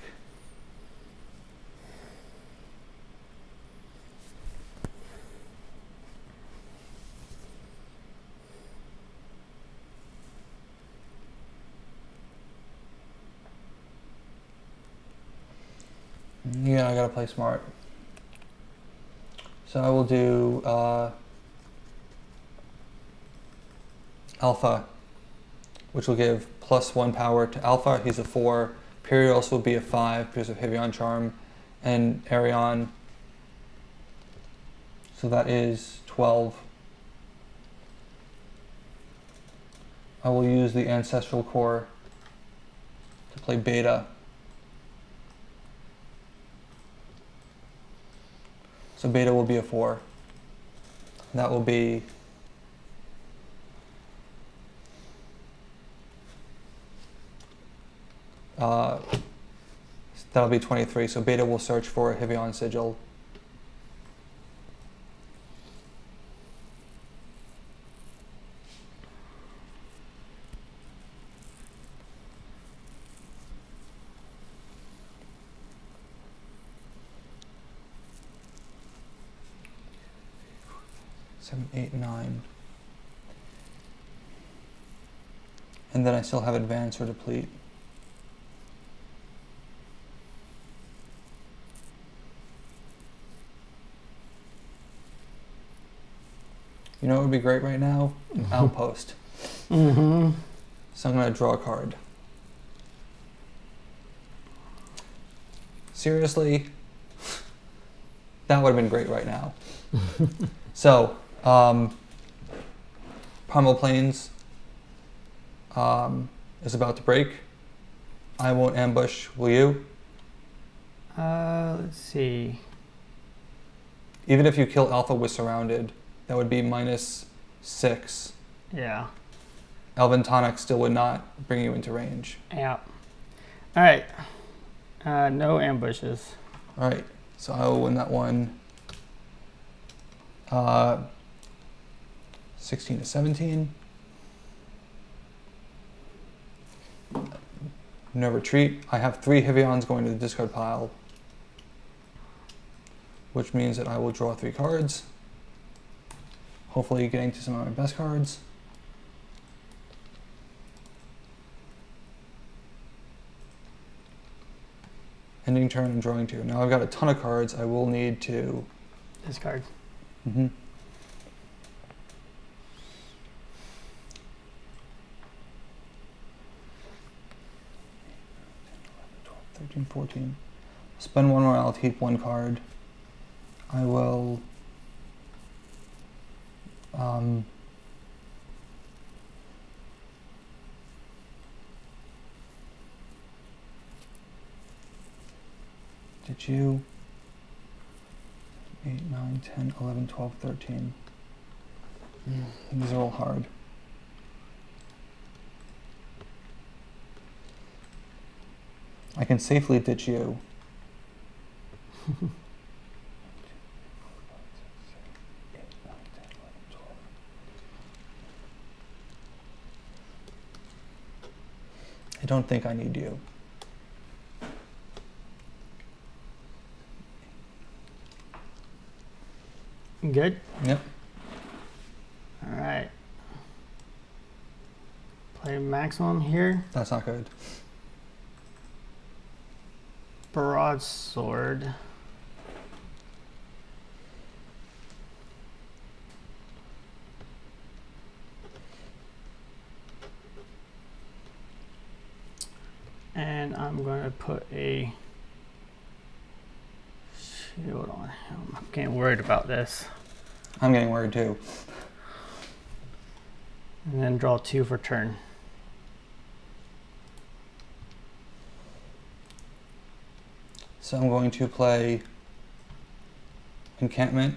Yeah, I gotta play smart. So I will do Alpha, which will give +1 power to Alpha. He's a 4. Perios will be a 5 because of Hivion Charm and Arion. So that is 12. I will use the Ancestral Core to play Beta. So Beta will be a 4. That will be that'll be 23. So Beta will search for a Hivion Sigil. Seven, 8, 9. And then I still have Advance or Deplete. You know what would be great right now? An Outpost. Mm-hmm. So I'm going to draw a card. Seriously? That would have been great right now. So, Primal Plains is about to break. I won't ambush, will you? Let's see. Even if you kill Alpha with Surrounded, that would be -6. Yeah. Elven Tonic still would not bring you into range. Yeah. All right. No ambushes. All right, so I will win that one. 16 to 17. No retreat. I have 3 Hivions going to the discard pile, which means that I will draw 3 cards. Hopefully getting to some of my best cards. Ending turn and drawing 2. Now I've got a ton of cards. I will need to Discard. 13, 14. Spend 1 more, I'll keep 1 card. I will did you 8, 9, 10, 11, 12, 13. These are all hard. I can safely ditch you. I don't think I need you. Good? Yep. All right. Play maximum here. That's not good. Broadsword. And I'm going to put a shield on him. I'm getting worried about this. I'm getting worried too. And then draw 2 for turn. So I'm going to play Encampment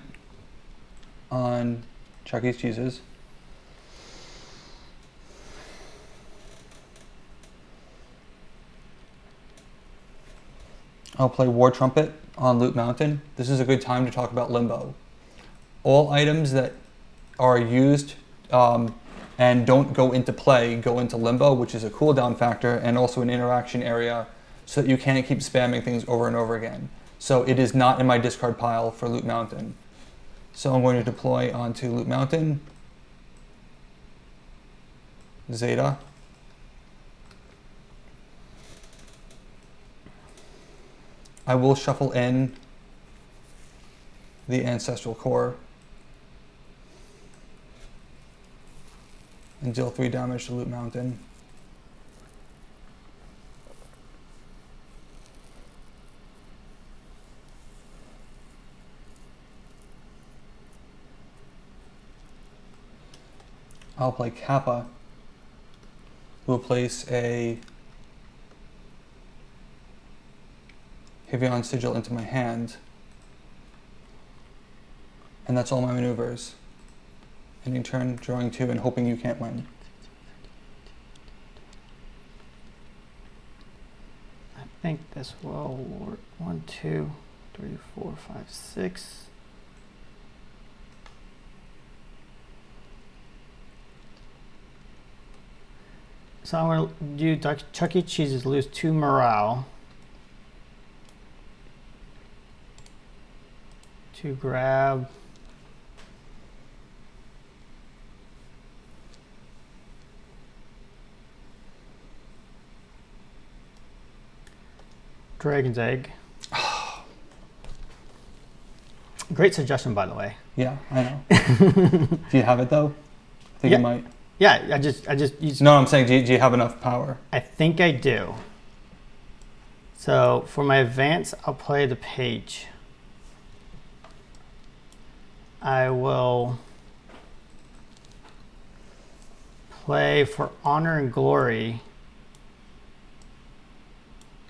on Chuck E. Cheese's. I'll play War Trumpet on Loot Mountain. This is a good time to talk about Limbo. All items that are used and don't go into play go into Limbo, which is a cooldown factor and also an interaction area so that you can't keep spamming things over and over again. So it is not in my discard pile for Loot Mountain. So I'm going to deploy onto Loot Mountain, Zeta. I will shuffle in the Ancestral Core and deal 3 damage to Loot Mountain. I'll play Kappa, who will place a Hivion Sigil into my hand. And that's all my maneuvers. Ending turn, drawing 2, and hoping you can't win. I think this will work. 1, 2, 3, 4, 5, 6. So I'm going to do Chuck E. Cheese's lose 2 morale to grab Dragon's Egg. Great suggestion, by the way. Yeah, I know. Do you have it though? I think Yeah. you might. Yeah, I just used. No, I'm saying, do you have enough power? I think I do. So for my advance, I'll play the page. I will play for Honor and Glory,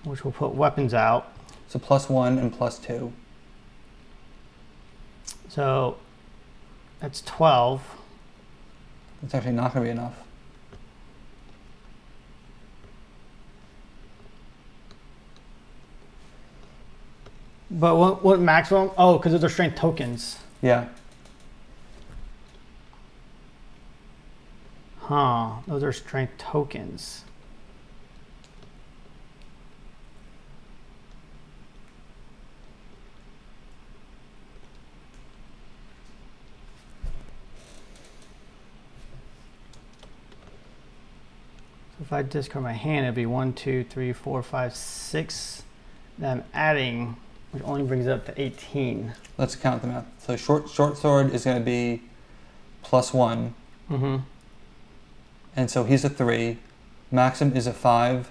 which will put weapons out. So +1 and +2. So that's 12. It's actually not going to be enough. But what maximum? Oh, because those are strength tokens. Yeah. Huh, those are strength tokens. So if I discard my hand, it'd be 1, 2, 3, 4, 5, 6. Then I'm adding, which only brings it up to 18. Let's count the math. So short sword is going to be +1. Mm-hmm. And so he's a 3. Maxim is a 5.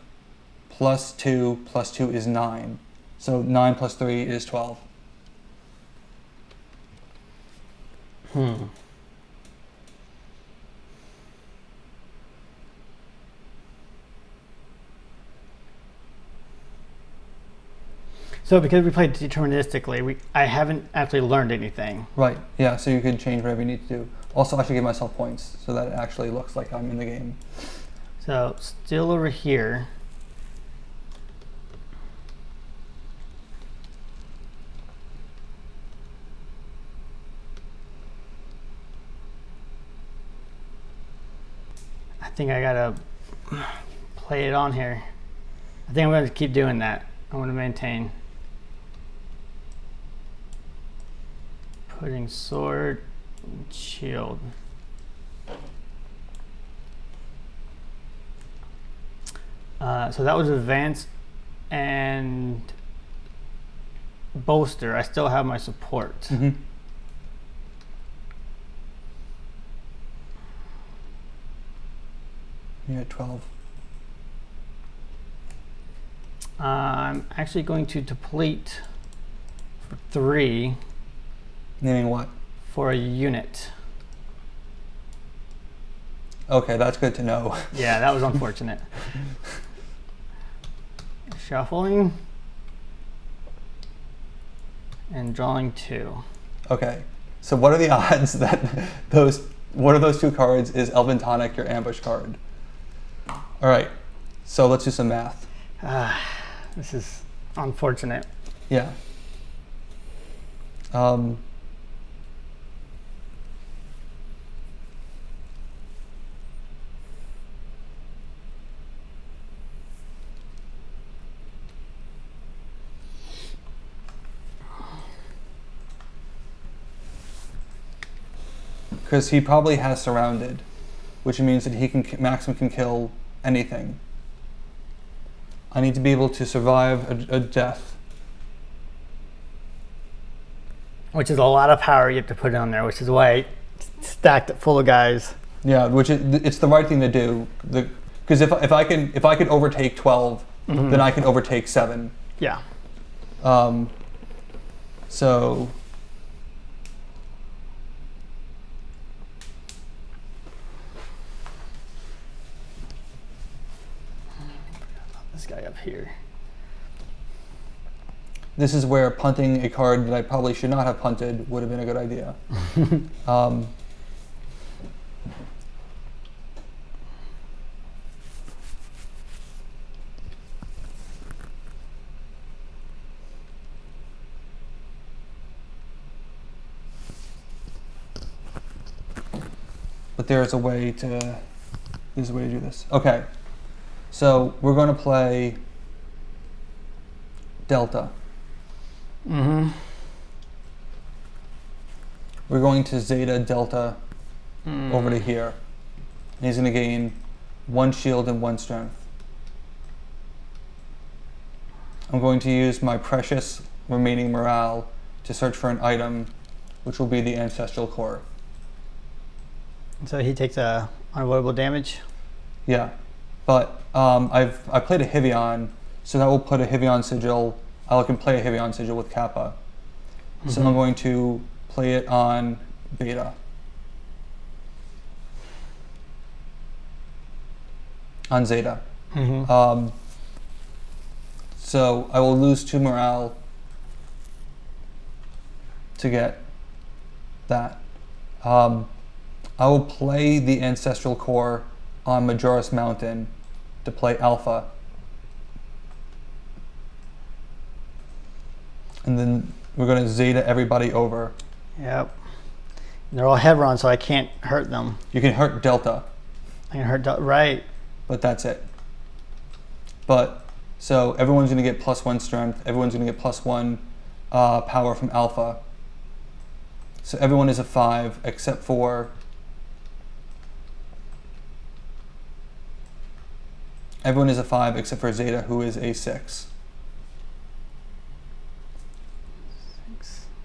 +2 is 9. So 9 + 3 is 12. So because we played deterministically, I haven't actually learned anything. Right, yeah, so you can change whatever you need to do. Also, I should give myself points so that it actually looks like I'm in the game. So still over here. I think I gotta play it on here. I think I'm gonna keep doing that. I'm gonna maintain. Putting sword and shield. So that was advance and bolster. I still have my support. Mm-hmm. You're at 12. I'm actually going to deplete for 3 Naming what? for a unit. Okay, that's good to know. Yeah, that was unfortunate. Shuffling and drawing 2. Okay, so what are the odds that one of those 2 cards is Elven Tonic, your ambush card? All right, so let's do some math. This is unfortunate. Yeah. because he probably has surrounded, which means that Maxim can kill anything. I need to be able to survive a death. Which is a lot of power you have to put on there, which is why I stacked it full of guys. Yeah, it's the right thing to do. Because if I can overtake 12, then I can overtake 7. Yeah. So This guy up here. this is where punting a card that I probably should not have punted would have been a good idea. But there's a way to do this. Okay, so we're going to play Delta. We're going to Zeta Delta over to here. And he's going to gain 1 shield and 1 strength. I'm going to use my precious remaining morale to search for an item, which will be the Ancestral Core. So he takes a unavoidable damage. Yeah, but I played a Hivion, so that will put a Hivion sigil. I can play a Hivion sigil with Kappa. So I'm going to play it on Beta. On Zeta. So I will lose 2 morale to get that. I will play the Ancestral Core on Majoris Mountain to play Alpha. And then we're going to Zeta everybody over. Yep. And they're all Hebron, so I can't hurt them. You can hurt Delta. I can hurt Delta, right. But that's it. But, so everyone's going to get +1 strength. Everyone's going to get +1 power from Alpha. So everyone is a 5 except for... Everyone is a 5 except for Zeta, who is a 6.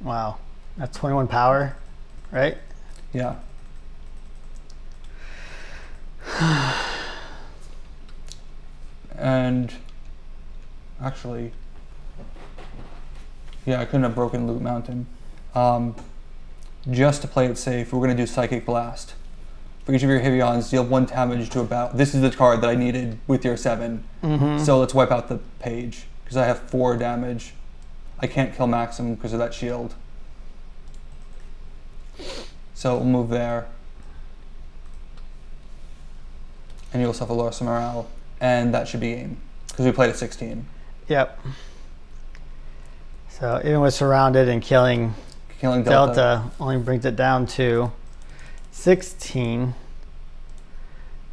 Wow. That's 21 power, right? Yeah. And actually, yeah, I couldn't have broken Loot Mountain. Just to play it safe, we're going to do Psychic Blast. For each of your Hivions, deal 1 damage to about... This is the card that I needed with your 7. So let's wipe out the page, because I have 4 damage. I can't kill Maxim because of that shield. So we'll move there. And you'll suffer loss of morale. And that should be game, because we played at 16. Yep. So even with surrounded and killing Delta only brings it down to 16.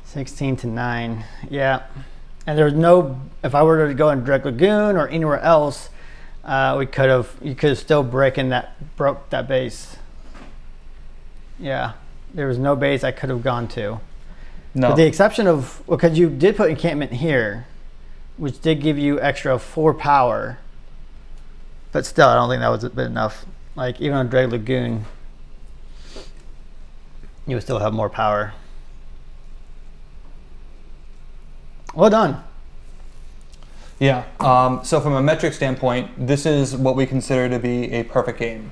16 to 9. Yeah. And there's no... If I were to go in Direct Lagoon or anywhere else... you could have still broke that base. Yeah, there was no base I could have gone to. No. With the exception of, because you did put encampment here, which did give you extra 4 power. But still, I don't think that was a bit enough. Like even on Dreg Lagoon, you would still have more power. Well done. Yeah, so from a metric standpoint, this is what we consider to be a perfect game,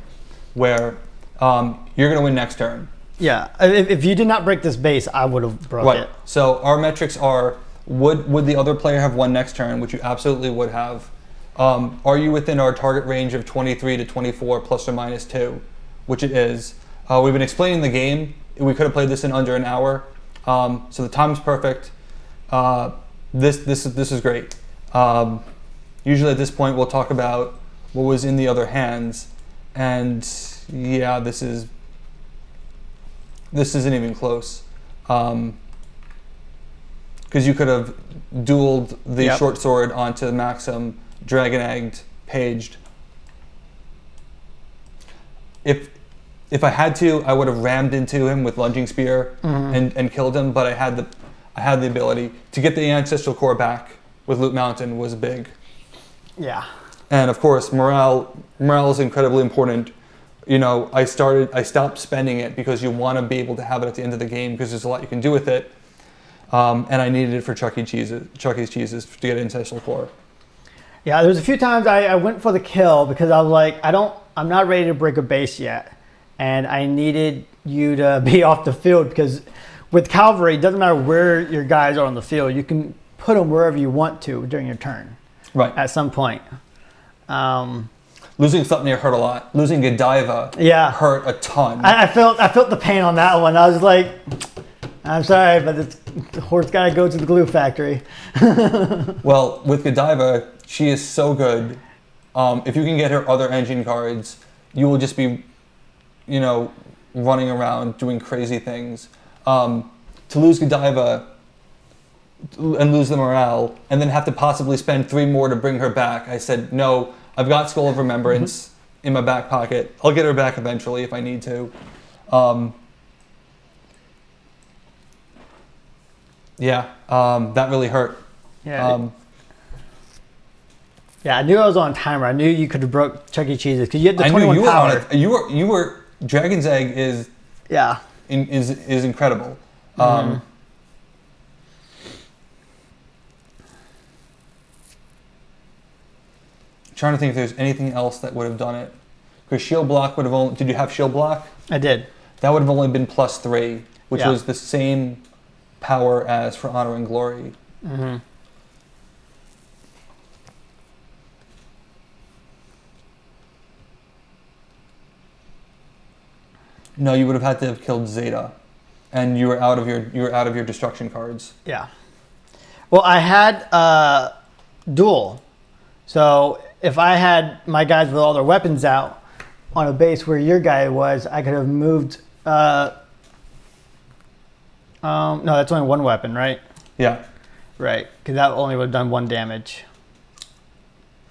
where you're going to win next turn. Yeah, if you did not break this base, I would have broke it. So our metrics are, would the other player have won next turn, which you absolutely would have. Are you within our target range of 23 to 24 plus or minus 2, which it is. We've been explaining the game. We could have played this in under an hour. So the time's perfect. This is great. Usually at this point we'll talk about what was in the other hands, and yeah, this isn't even close, because you could have dueled the short sword onto the Maxim, dragon egged, paged. If if I had to, I would have rammed into him with lunging spear and killed him. But I had the ability to get the ancestral core back with Loot Mountain was big. Yeah. And of course, morale is incredibly important. You know, I stopped spending it because you want to be able to have it at the end of the game because there's a lot you can do with it. And I needed it for Chuck E. Cheese's to get ancestral core. Yeah, there's a few times I went for the kill because I was like, I'm not ready to break a base yet. And I needed you to be off the field because with cavalry, it doesn't matter where your guys are on the field. You can put them wherever you want to during your turn. Right. At some point. Losing Sleipnir hurt a lot. Losing Godiva hurt a ton. I felt the pain on that one. I was like, I'm sorry, but the horse got to go to the glue factory. Well, with Godiva, she is so good. If you can get her other engine cards, you will just be, you know, running around doing crazy things. To lose Godiva and lose the morale, and then have to possibly spend 3 more to bring her back, I said, no, I've got Skull of Remembrance in my back pocket. I'll get her back eventually if I need to. That really hurt. Yeah. Yeah, I knew I was on timer. I knew you could have broke Chuck E. Cheese's because you had the 21 power. You were Dragon's Egg is incredible. Trying to think if there's anything else that would have done it. Because shield block would have only... Did you have shield block? I did. That would have only been +3, which was the same power as for Honor and Glory. No, you would have had to have killed Zeta, and you were out of your destruction cards. Yeah. Well, I had duel, so if I had my guys with all their weapons out on a base where your guy was, I could have moved. No, that's only 1 weapon, right? Yeah. Right, because that only would have done 1 damage.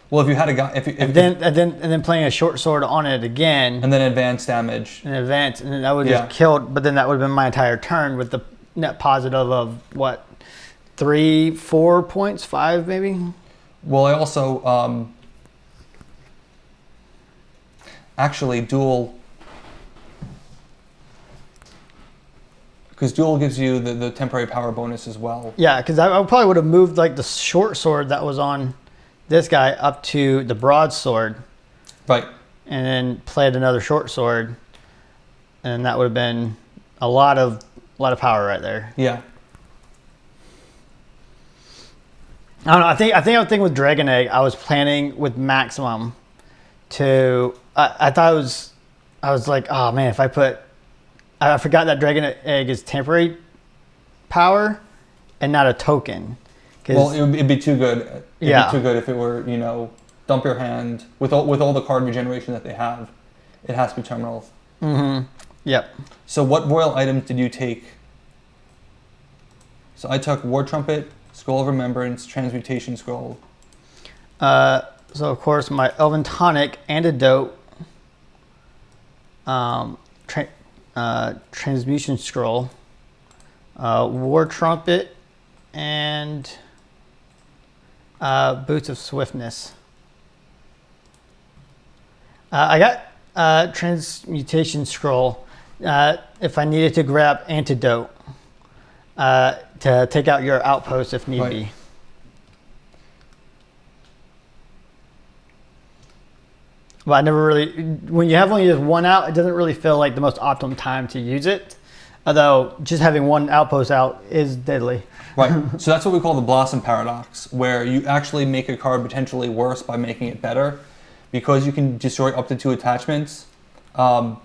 Well, if you had a guy, and then playing a short sword on it again, and then advanced damage, and then that would have just killed. But then that would have been my entire turn with the net positive of what, 3, 4 points, 5 maybe. Well, I also actually duel, because duel gives you the temporary power bonus as well. Yeah, because I probably would have moved like the short sword that was on this guy up to the broadsword, right, and then played another short sword, and that would have been a lot of power right there. Yeah. I don't know. I think I was thinking with Dragon Egg, I was planning with maximum to. I thought I was like, oh man, if I forgot that Dragon Egg is temporary power and not a token. Well, it'd be too good. It'd be too good if it were, you know, dump your hand with all the card regeneration that they have. It has to be terminal. Yep. So what royal items did you take? So I took War Trumpet, Scroll of Remembrance, Transmutation Scroll. So of course my Elven Tonic, Antidote, Transmutation Scroll, War Trumpet, and Boots of Swiftness. I got Transmutation Scroll if I needed to grab Antidote to take out your outpost if need be. But I never really, when you have only just 1 out, it doesn't really feel like the most optimum time to use it. Although just having 1 outpost out is deadly. Right. So that's what we call the Blossom Paradox, where you actually make a card potentially worse by making it better. Because you can destroy up to 2 attachments, you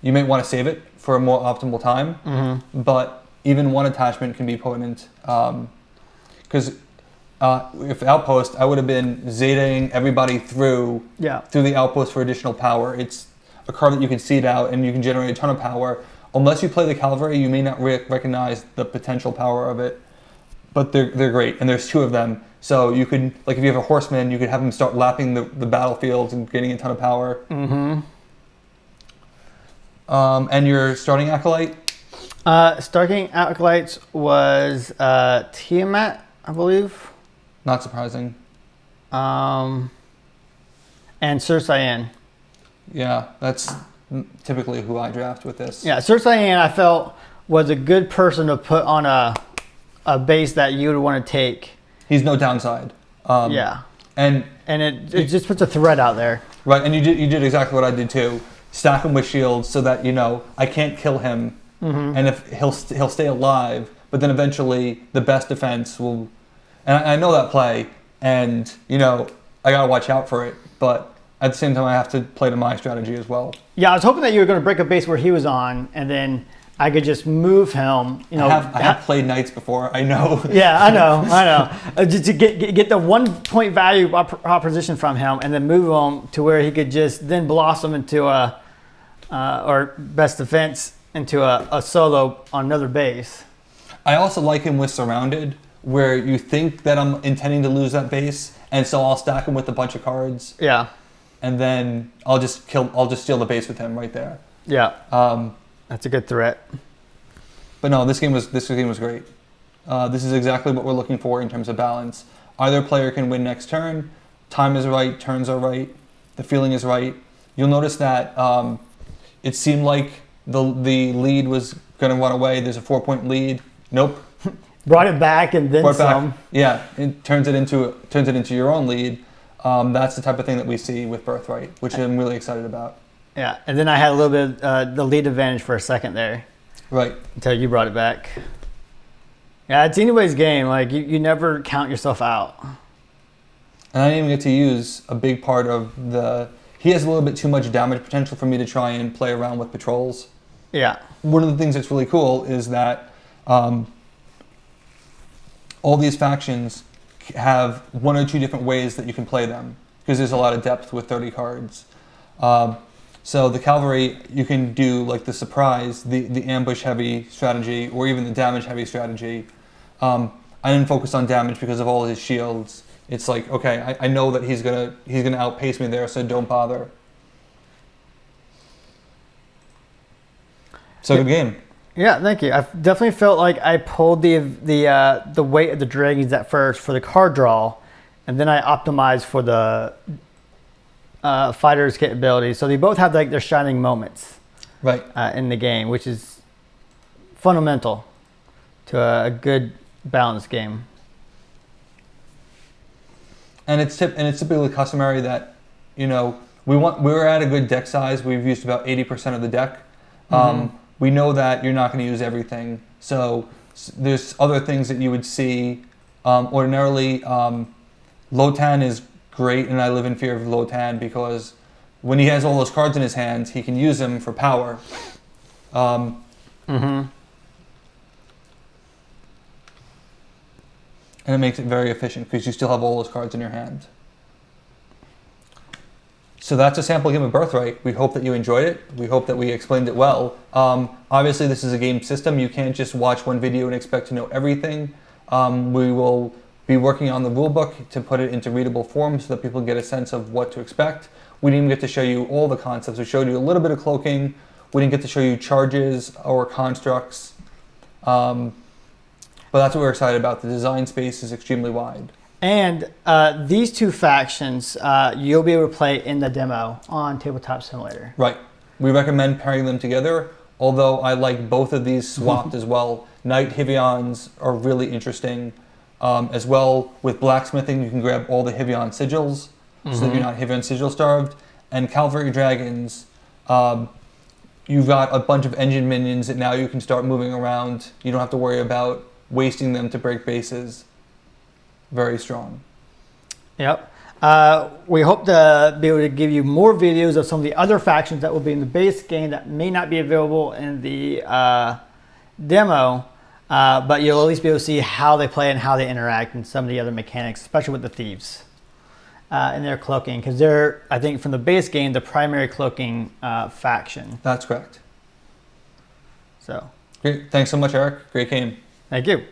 may want to save it for a more optimal time. But even 1 attachment can be potent. Because if Outpost, I would have been Zetaing everybody through the Outpost for additional power. It's a card that you can seed out and you can generate a ton of power. Unless you play the Cavalry, you may not recognize the potential power of it. But they're great, and there's 2 of them. So you could, like if you have a horseman, you could have him start lapping the battlefields and getting a ton of power. And your starting acolyte? Starting Acolytes was Tiamat, I believe. Not surprising. And Sir Cyan. Yeah, that's typically who I draft with this. Yeah, Sir Cyan I felt was a good person to put on a base that you would want to take. He's no downside. Yeah. And it just puts a threat out there. Right, and you did exactly what I did too. Stack him with shields so that, I can't kill him. And if he'll stay alive, but then eventually the best defense will. And I know that play, and I gotta watch out for it. But at the same time, I have to play to my strategy as well. Yeah, I was hoping that you were going to break a base where he was on, and then I could just move him. I have played knights before. I know. Yeah, I know. Just to get the 1 point value proposition from him, and then move him to where he could just then blossom into or best defense into a solo on another base. I also like him with surrounded, where you think that I'm intending to lose that base, and so I'll stack him with a bunch of cards. Yeah. And then I'll just steal the base with him right there. Yeah. That's a good threat. But no, this game was great. This is exactly what we're looking for in terms of balance. Either player can win next turn. Time is right. Turns are right. The feeling is right. You'll notice that it seemed like the lead was going to run away. There's a 4-point lead. Nope. Brought it back and then some. Yeah, it turns it into your own lead. That's the type of thing that we see with Birthright, which I'm really excited about. Yeah, and then I had a little bit the lead advantage for a second there. Right. Until you brought it back. Yeah, it's anybody's game. Like, you never count yourself out. And I didn't even get to use a big part of the... He has a little bit too much damage potential for me to try and play around with patrols. Yeah. One of the things that's really cool is that all these factions have 1 or 2 different ways that you can play them, because there's a lot of depth with 30 cards. So the cavalry, you can do like the surprise, the ambush heavy strategy, or even the damage heavy strategy. I didn't focus on damage because of all his shields. It's like, okay, I know that he's gonna outpace me there, so don't bother. So good game. Yeah, thank you. I definitely felt like I pulled the weight of the dragons at first for the card draw, and then I optimized for the fighters' capabilities. So they both have like their shining moments, right, in the game, which is fundamental to a good balanced game. And it's typically customary that we're at a good deck size. We've used about 80% of the deck. We know that you're not going to use everything, so there's other things that you would see. Ordinarily, Lotan is great, and I live in fear of Lotan because when he has all those cards in his hands, he can use them for power. And it makes it very efficient because you still have all those cards in your hand. So that's a sample game of Birthright. We hope that you enjoyed it. We hope that we explained it well. Obviously, this is a game system. You can't just watch one video and expect to know everything. We will be working on the rulebook to put it into readable form so that people get a sense of what to expect. We didn't get to show you all the concepts. We showed you a little bit of cloaking. We didn't get to show you charges or constructs. But that's what we're excited about. The design space is extremely wide. And these 2 factions, you'll be able to play in the demo on Tabletop Simulator. Right. We recommend pairing them together, although I like both of these swapped as well. Knight Hivions are really interesting. As well, with blacksmithing, you can grab all the Hivion sigils so that you're not Hivion sigil starved. And Cavalry Dragons, you've got a bunch of engine minions that now you can start moving around. You don't have to worry about wasting them to break bases. Very strong. Yep. We hope to be able to give you more videos of some of the other factions that will be in the base game that may not be available in the demo, but you'll at least be able to see how they play and how they interact and some of the other mechanics, especially with the thieves and their cloaking, because they're, I think, from the base game, the primary cloaking faction. That's correct. So. Great. Thanks so much, Eric. Great game. Thank you.